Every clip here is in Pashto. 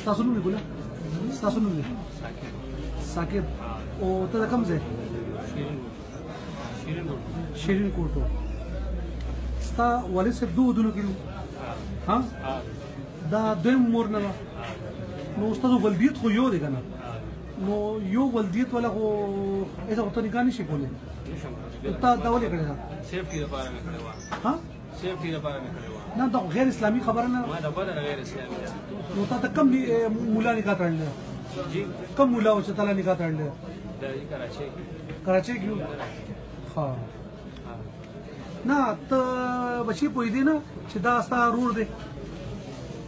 تاسو نوم ګوله تاسو نوم ساکب او ته کوم ځای شیرین کوټو ستا والد صاحب دوه ودونو کې ها دا دویم مور نه نو استاد ولدیت خو یو دی کنه نو یو ولدیت ولا خو ایسا ته نکاح نشي کولای ته دا ولې کړی دا سیفټي لپاره مې کړی و ها سیفټي لپاره مې کړی و نه دا غیر اسلامي خبره نه ما دا بل غیر اسلامي نو ته کم مولا نکاح تړل جی کم مولا او چې تعالی نکاح تړل دا کراچي کې ها نه ته بچی پوي دی نه چې دا ستا رور دی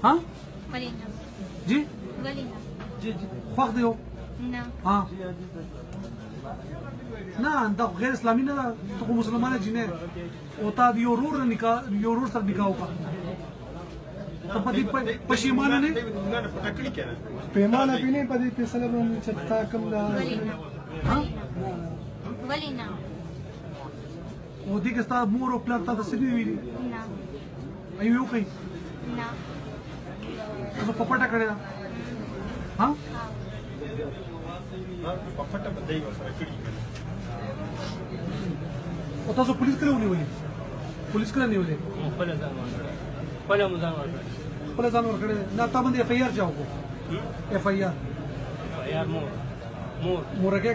ها ولینا جی ولینا جی خوښ دی نه ها نه دا غیر اسلامي نه ته مسلمانه جنې او تا دی رور نکاح یو رور سره نکاح وکړه ته پښیمانه نه پیمانه بینه په دې فیصله باندې چې تا کوم دا ولینا او دې کې ستا مور او پلار تاسو سړي ویلي نه ایو کوي نه تاسو په پټه کړی ها پټه بدای وسره کړی او تاسو پولیس کله ونیولې پولیس کله نیولې خپل ځان ورکړ خپل ځان ورکړ خپل ځان ورکړ نه تا باندې اف آی آر چاو کو اف آی آر یار مور مورګه